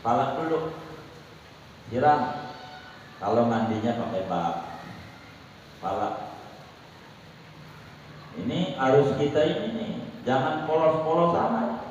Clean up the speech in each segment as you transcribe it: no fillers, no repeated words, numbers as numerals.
Palak dulu, siram. Kalau mandinya pakai bak, palak. Ini harus kita ini nih, jangan polos-polos amat.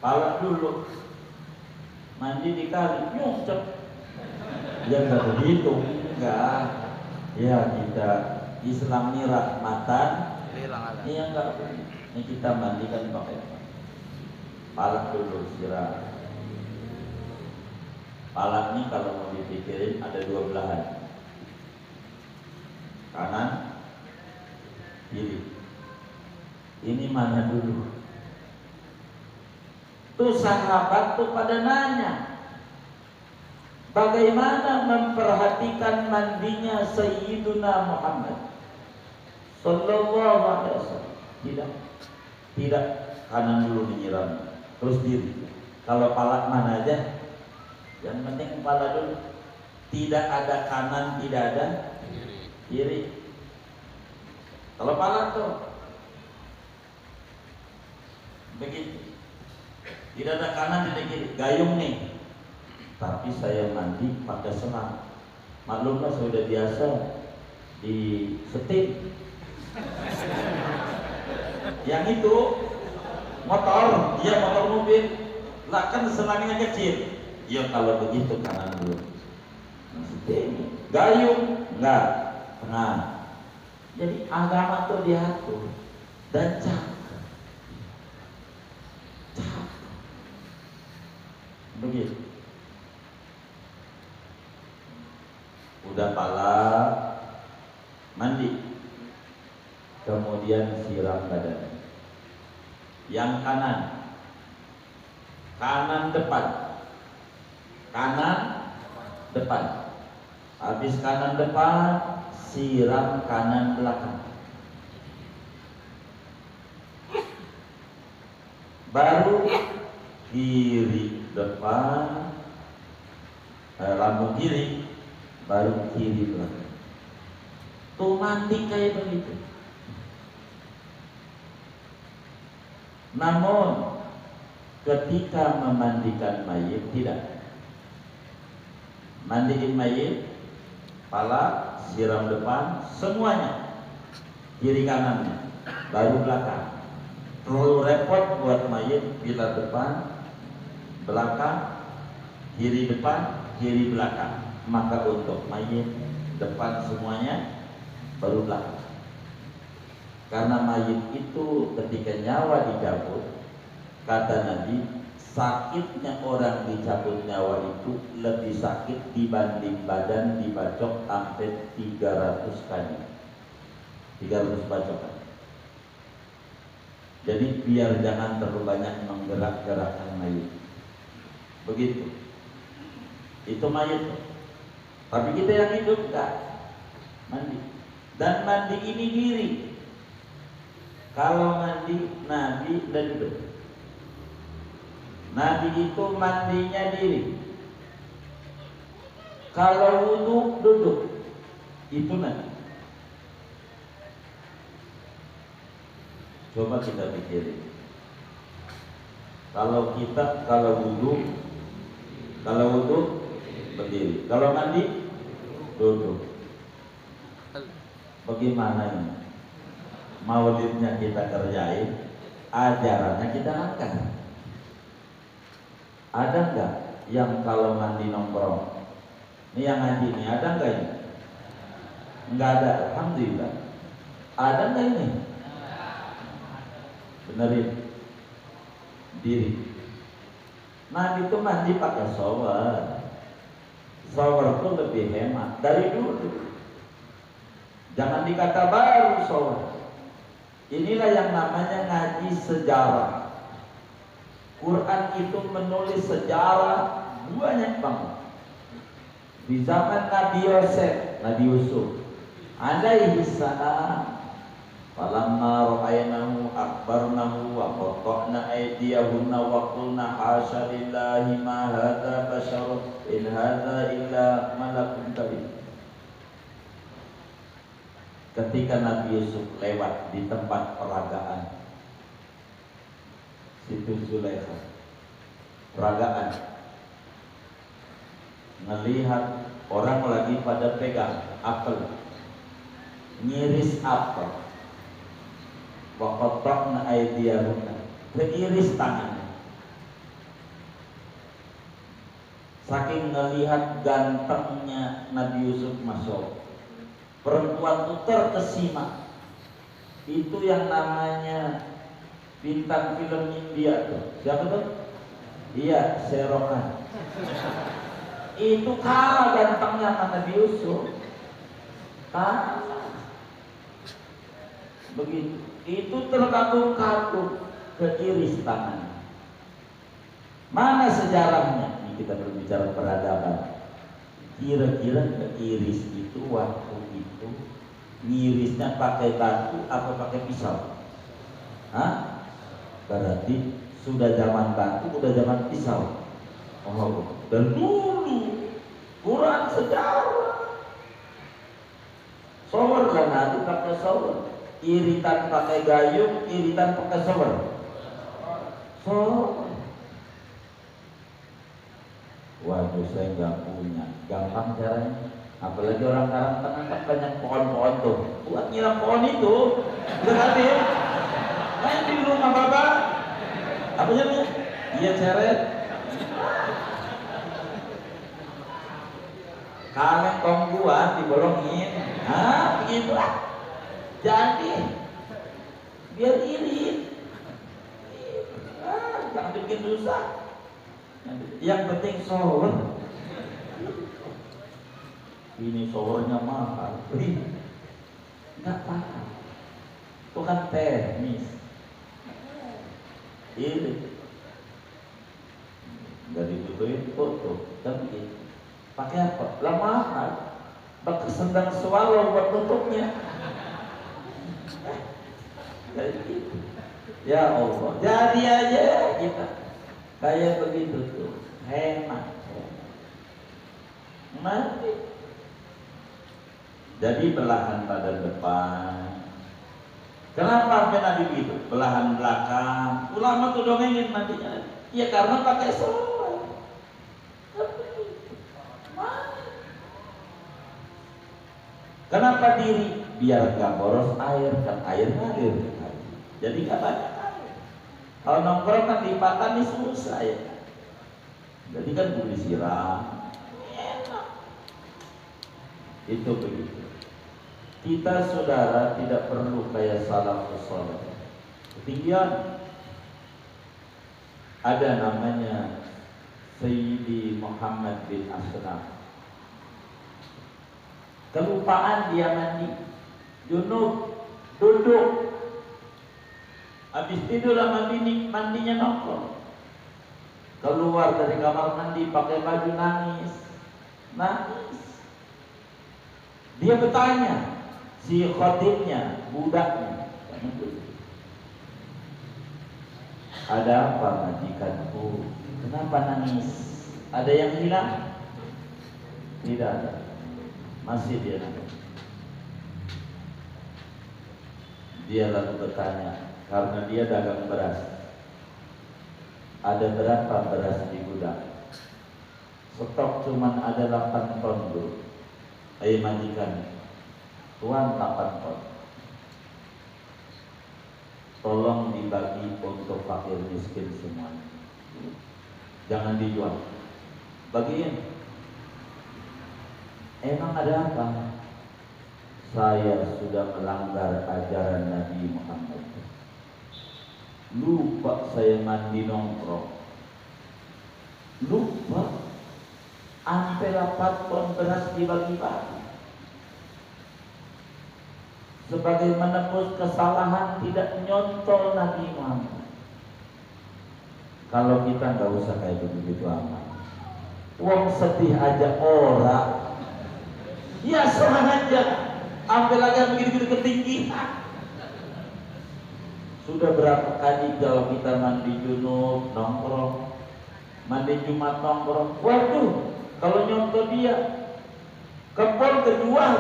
Palak dulu, mandi di kali, nyucep. Ya nggak begitu, enggak. Ya kita Islam ini rahmatan. Iya enggak. Ini kita mandikan pakai palak dulu, siram. Palak ini kalau mau dipikirin ada dua belahan, kanan, kiri. Ini mana dulu? Tuh sahabat tuh pada nanya, bagaimana memperhatikan mandinya Sayyiduna Muhammad Sallallahu Alaihi Wasallam? Tidak kanan dulu menyiram, terus diri. Kalau palak mana aja, yang penting kepala dulu. Tidak ada kanan, tidak ada kiri. Kalau palak tuh begitu. Tidak ada kanan, tidak kiri. Gayung nih. Tapi saya mandi pakai selang. Maklumlah saya sudah biasa di setim. Yang itu motor, dia motor mobil. Lah kan selangnya kecil. Ya kalau begitu kanan dulu. Setim. Gayung enggak, tengah. Jadi agama tuh diatur dan cakep. Begitu. Udah palak, mandi, kemudian siram badan. Yang kanan depan, kanan depan. Habis kanan depan, siram kanan belakang. Baru kiri depan, lambung kiri, baru kiri belakang. Tuh mandi kayak begitu. Namun ketika memandikan mayit tidak. Mandiin mayit, pala, siram depan, semuanya, kiri kanannya, baru belakang. Terlalu repot buat mayit bila depan, belakang, kiri depan, kiri belakang. Maka untuk mayit depan semuanya, baru belakang. Karena mayit itu ketika nyawa dicabut, kata Nabi, sakitnya orang dicabut nyawa itu lebih sakit dibanding badan dibacok sampai 300 kali. 300 bacokan. Jadi biar jangan terlalu banyak menggerak-gerakkan mayit. Begitu. Itu mayit. Tapi kita yang hidup enggak mandi. Dan mandi ini diri. Kalau mandi Nabi dan hidup. Nabi itu mandinya diri. Kalau wudhu duduk, itu Nabi. Coba kita pikirin. Kalau wudhu berdiri. Kalau mandi duduk. Bagaimana ini? Maulidnya kita kerjain, ajarannya kita angkat. Ada enggak yang kalau mandi nongkrong? Ini yang ngaji ini ada enggak ini? Enggak ada, alhamdulillah. Ada enggak ini? Benerin diri. Nabi itu mandi pakai shower. Shower itu lebih hemat dari dulu. Jangan dikata baru shower. Inilah yang namanya ngaji sejarah. Quran itu menulis sejarah banyak banget. Di zaman Nabi Yusuf alaihi salam, falamma ra'aynahu akbarnahu wa qatta'na aydiyahunna wa qulna hasya lillahi ma hadza basharun in hadza illa malakun karim. Ketika Nabi Yusuf lewat di tempat peragaan Situ Zulaikha, peragaan ngelihat orang lagi pada pegang apel, ngiris apel, wa qatta'na aydiyahunna, keiris tangannya. Saking ngelihat gantengnya Nabi Yusuf, masya Allah, perempuan itu terkesima. Itu yang namanya bintang film India tuh, siapa tuh? Iya, Serokan. Itu kalah gantengnya sama Nabi Yusuf. Kalah. Begitu. Itu terkagum-kagum, keiris tangannya. Mana sejarahnya? Ini kita berbicara peradaban. Kira-kira keiris itu waktu itu ngirisnya pakai batu apa pakai pisau? Hah? Berarti sudah zaman batu, udah zaman pisau. Oh, dan dulu Quran sejarah. Shower kan nanti pakai shower, iritan pakai gayung, iritan pakai shower. Shower. Waduh, saya nggak punya. Gampang caranya. Apalagi orang Karang Tengah kan banyak pohon-pohon tuh. Buat nyiram pohon itu, berarti main di rumah bapak. Apa tuh? Iya ceret. Kaleng tong gua dibolongin. Ah, begitu lah. Jadi biar irit. Jangan bikin susah. Yang penting shower. Ini showernya mahal. Nggak apa-apa. Itu kan teknis. Ini nggak dibutuhin foto, kan begitu. Pakai apa? Lah mahal. Pakai sendang swallow buat tutupnya. Kayak gitu. Ya Allah, jadi aja kita kayak begitu tuh, hemat. Mati. Jadi belahan pada depan. Kenapa Nabi begitu? Belahan belakang. Ulama tuh dongengin nantinya. Ya karena pakai shower. Kenapa diri? Biar gak boros air, kan air ngalir. Jadi gak banyak air. Kalau nongkrong kan dipatan ini susah ya. Jadi kan boleh siram. Enak. Itu begitu. Kita saudara tidak perlu kayak salafus saleh. Ketinggian. Ada namanya Sayyidi Muhammad bin Ashraf. Kelupaan dia mandi, junub, duduk, habis tidur mandinya nongkrong. Keluar dari kamar mandi pakai baju nangis. Dia bertanya, si khotibnya, budaknya, ada apa majikanku? Kenapa nangis? Ada yang hilang? Tidak ada. Masih dia nangis. Dia lalu bertanya, karena dia dagang beras. Ada berapa beras di gudang? Stok cuman ada 8 ton dulu. Ayo majikan, tuan 8 ton. Tolong dibagi untuk fakir miskin semuanya. Jangan dijual. Bagiin. Emang ada apa? Saya sudah melanggar ajaran Nabi Muhammad. Lupa saya mandi nongkrong. Lupa. Sampai 8 ton beras dibagi-bagi. Sebagai menebus kesalahan tidak nyontoh Nabi Muhammad. Kalau kita nggak usah kayak begitu amat. Uang sedih aja orang. Ya sengaja. Ambil lagi begitu ketinggian. Sudah berapa kali kalau kita mandi junub nongkrong, mandi Jumat nongkrong. Waduh, kalau nyontoh dia kebun kejual.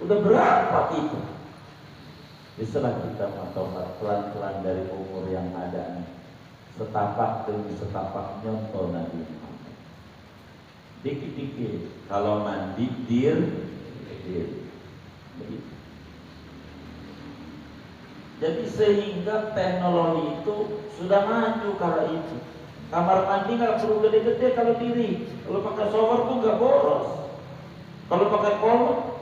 Udah berapa itu? Bisalah kita matomat pelan-pelan dari umur yang ada nih. Setapak demi setapak nyontoh Nabi Muhammad. Dikit-dikit. Kalau mandi dir. Jadi sehingga teknologi itu sudah maju kala itu. Kamar mandi nggak perlu gede-gede kalau diri. Kalau pakai shower tuh nggak boros. Kalau pakai kolom,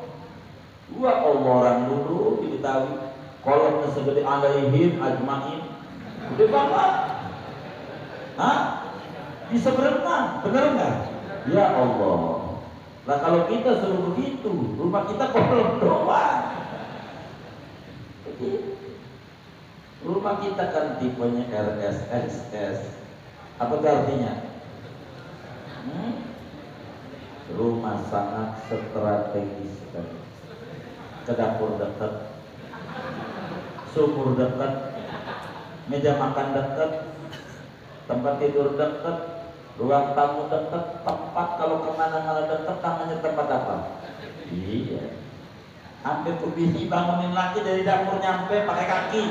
Allah orang dulu di Betawi, kolomnya segede alaihim ajmain, udah banget. Hah? Bisa berenang, bener nggak? Ya Allah. Nah kalau kita suruh begitu, rumah kita kolom doang. Rumah kita kan tipenya RSXS. Apa itu artinya? Rumah sangat strategis. Ke dapur dekat, sumur dekat, meja makan dekat, tempat tidur dekat, ruang tamu dekat, tempat kalau kemana-mana dekat. Namanya tempat apa? Iya. Sampai kubisi bangunin lagi dari dapur nyampe pakai kaki.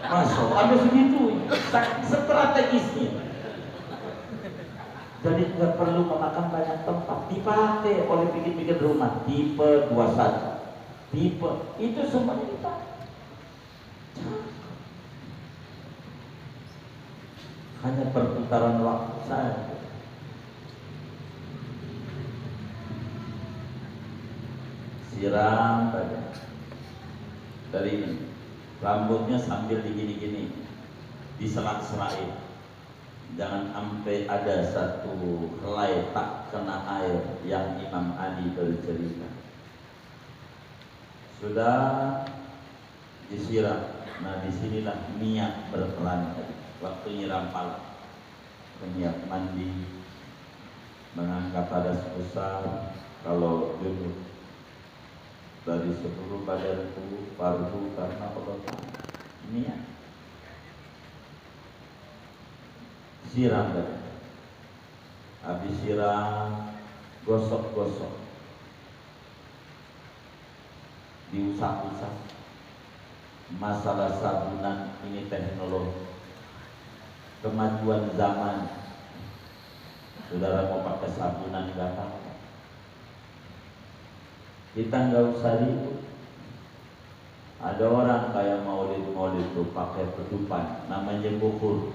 Masuk, ada segitu, strategisnya. Jadi nggak perlu memakan banyak tempat, dipakai oleh bikin-bikin rumah tipe 21, tipe itu semuanya dipakai. Hanya perputaran waktu saja. Siram saja dari ini, rambutnya sambil digini-gini, diserak-serakin. Jangan sampai ada satu helai tak kena air yang Imam Ali bercerita. Sudah disiram. Nah disinilah niat berperan. Waktu nyiram pala, niat mandi, mengangkat hadas besar. Kalau junub dari seluruh badanku fardu karena Allah. Niat. Siram kan? Habis siram, gosok-gosok, diusap-usap. Masalah sabunan ini teknologi, kemajuan zaman. Saudara mau pakai sabunan nggak apa-apa. Kita nggak usah ribut. Ada orang kayak maulid tuh pakai petupan, namanya bukur.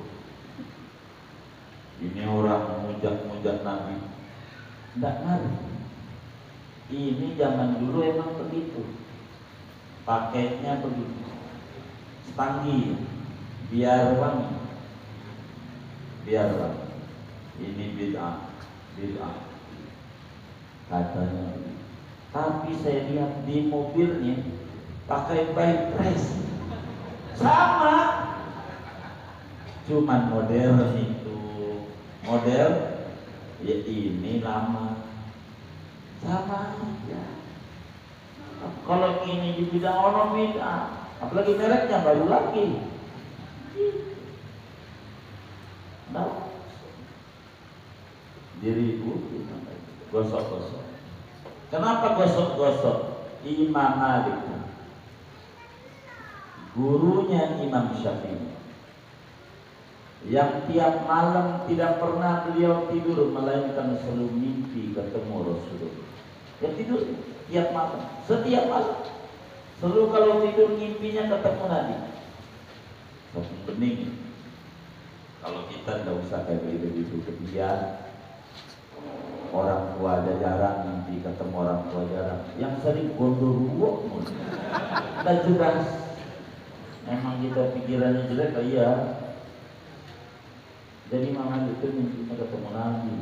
Ini orang mujak-mujak Nabi. Tidak ngerti. Ini zaman dulu emang begitu. Paketnya begitu. Setanggi, biar wangi. Biar wangi. Ini bid'ah. Katanya. Tapi saya lihat di mobilnya pakai bike press. Sama. Cuman modern itu. Model ya ini lama sama aja. Kalau ini di bidang ono beda, apalagi mereknya baru lagi. Nah, diributin, gosok-gosok. Kenapa gosok-gosok? Imam Malik, gurunya Imam Syafi'i, yang tiap malam tidak pernah beliau tidur melainkan selalu mimpi ketemu Rasulullah. Ya tidur tiap malam, setiap malam. Selalu kalau tidur mimpinya ketemu Nabi. Satu bening. Kalau kita tidak usah kayak begitu kebiasaan. Orang tua aja jarang mimpi ketemu orang tua jarang. Yang sering gondoruo, dan jelas. Memang kita pikirannya jelek, iya. Jadi Imam Ali itu mimpinya ketemu Nabi.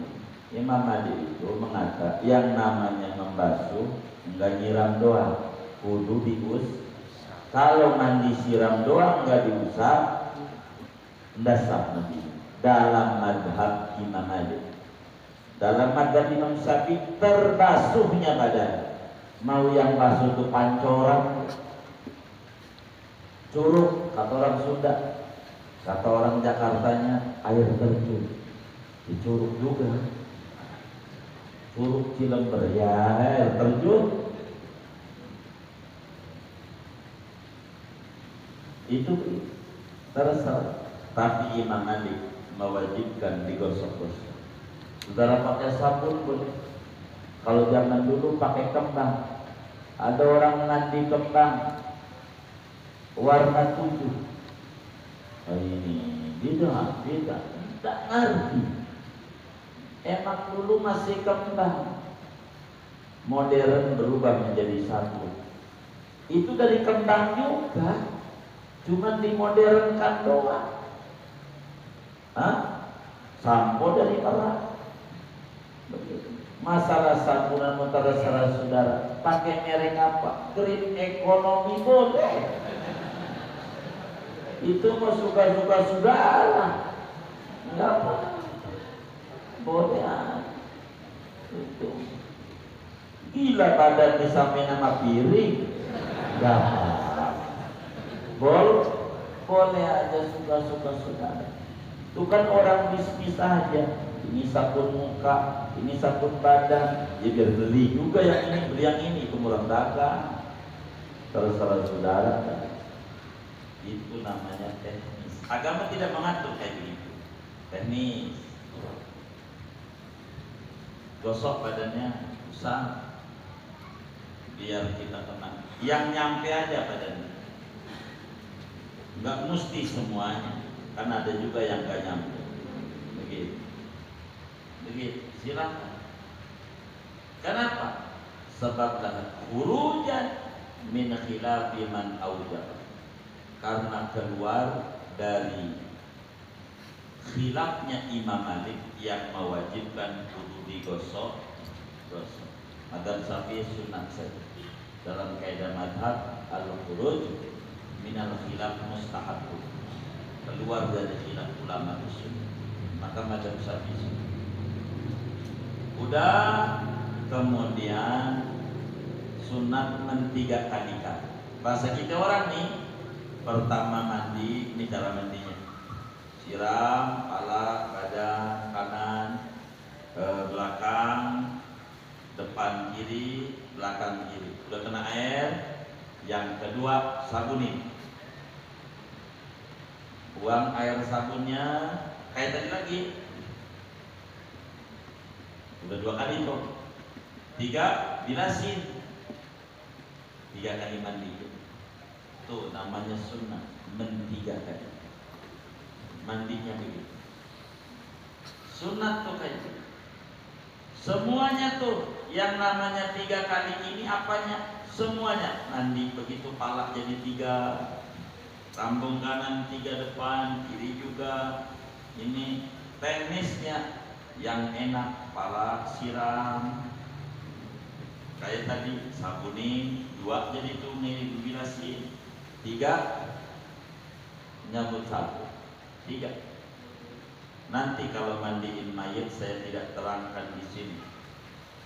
Imam Ali itu mengatakan yang namanya membasuh enggak nyiram doang, kudu dius. Kalau mandi siram doang enggak diusap, enggak sah Nabi. Dalam madhab Imam Ali. Dalam madhab Imam Syafi'i terbasuhnya badan. Mau yang basuh itu pancoran, curug kata orang Sunda. Kata orang Jakartanya air terjun, di curug juga. Curug Cilember ya air terjun. Itu terserah. Tapi Imam Malik mewajibkan digosok-gosok. Saudara pakai sabun boleh. Kalau zaman dulu pakai kembang. Ada orang mandi kembang warna 7. Oh ini beda, tidak ngerti. Emang dulu masih kembang, modern berubah menjadi sabun. Itu dari kembang juga, cuma dimodernkan doang. Sampo dari erat. Masalah sabunan antara saudara, pakai merek apa? Green ekonomi boleh. Itu mau suka-suka saudara, enggak apa, boleh aja. Itu gila badan disamping nama piring, enggak apa, boleh aja suka-suka saudara. Itu kan orang bisnis aja. Ini sabun muka, ini sabun badan, ya biar beli juga yang ini, beli yang ini, itu murah dagang. Terserah saudara. Itu namanya teknis. Agama tidak mengatur kayak begitu. Teknis. Gosok badannya, usah, biar kita tenang. Yang nyampe aja badannya. Enggak mesti semuanya, karena ada juga yang enggak nyampe. Begitu. Silakan. Kenapa? Sebab dah khurujan min khilafi man aujab. Karena keluar dari khilafnya Imam Malik yang mewajibkan kudu digosok. Madhab Syafi'i sunat saja. Dalam kaidah madhab al-khuruj minal khilaf mustahab. Keluar dari khilaf ulama sunnah. Maka madhab Syafi'i sunat. Udah, kemudian sunat mentiga kali. Bahasa kita orang nih, pertama mandi, ini cara mandinya. Siram, kepala, badan, kanan, belakang, depan kiri, belakang kiri. Udah kena air. Yang kedua sabunin. Buang air sabunnya, kayak tadi lagi. Udah 2 kali tuh. 3 bilasin. 3 kali mandi. Tuh namanya sunnah, mentiga kali. Mandinya begitu. Sunnah tuh kayak gitu. Semuanya tuh yang namanya 3 kali ini apanya? Semuanya mandi begitu, pala jadi 3, lambung kanan 3 depan, kiri juga. Ini teknisnya yang enak, pala siram kayak tadi, sabunin. 2 jadi tumis, bilasin. 3 nyambut sabun. 3. Nanti kalau mandiin mayat saya tidak terangkan di sini,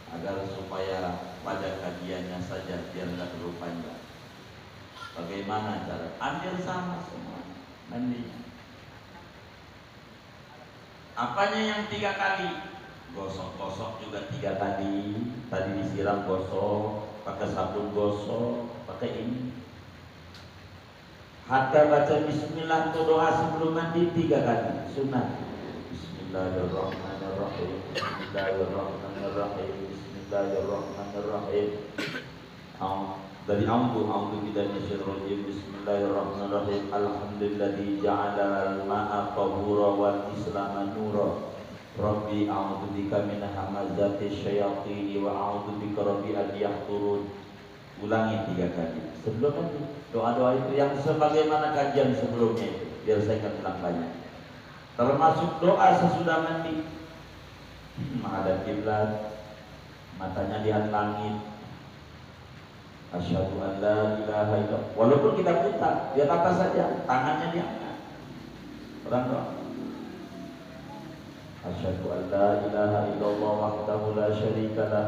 agar supaya pada kajiannya saja biar nggak terlalu panjang. Bagaimana cara? Ambil sama semua mandinya. Apanya yang 3 kali? Gosok-gosok juga 3 kali. Tadi disiram gosok, pakai sabun gosok, pakai ini. Hatta baca bismillah itu doa sebelum mandi 3 kali, sunnah. Bismillahirrahmanirrahim. Bismillahirrahmanirrahim. Bismillahirrahmanirrahim. Dari a'udzu billahi minasyaitonir rajim. Bismillahirrahmanirrahim. Alhamdulilladzi ja'ala al-ma'a tahura wal islama nura. Rabbi a'udzu bika min hamazati syayatin wa a'udzu bika rabbi an yahdurun. Ulangi 3 kali. Sebelum itu doa-doa itu yang sebagaimana kajian sebelumnya itu, biar saya akan ulang banyak. Termasuk doa sesudah mandi. Menghadap kiblat, matanya lihat langit. Asyhadu an la ilaha illallah. Walaupun kita buta, lihat atas saja, tangannya diangkat. Orang doa. Asyhadu an la ilaha illallah wahdahu la syarika lah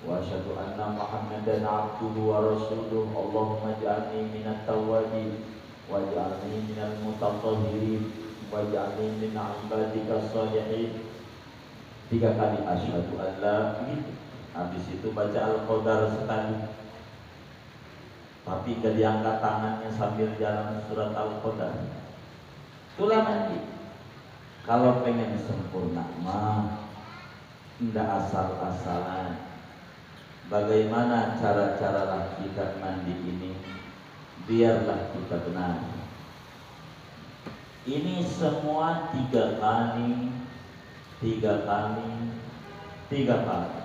wa asyhadu anna Muhammadan abduhu wa rasuluh. Allahumma ij'alni minat tawwabin waj'alni minal mutatahhirin waj'alni min 'ibadika shalihin. 3 kali asyhadu an la. Habis itu baca al-qadar sekali. Tapi gak diangkat tangannya sambil jalan surat al-qadar. Itulah mandi. Kalau pengen sempurna mah ndak asal-asalan. Bagaimana cara-cara kita mandi ini? Biarlah kita benar. Ini semua 3 kali, 3 kali, 3 kali.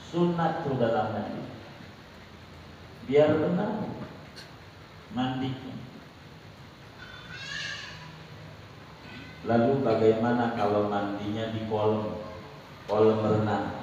Sunat itu dalam mandi. Biar benar mandinya. Lalu bagaimana kalau mandinya di kolam renang?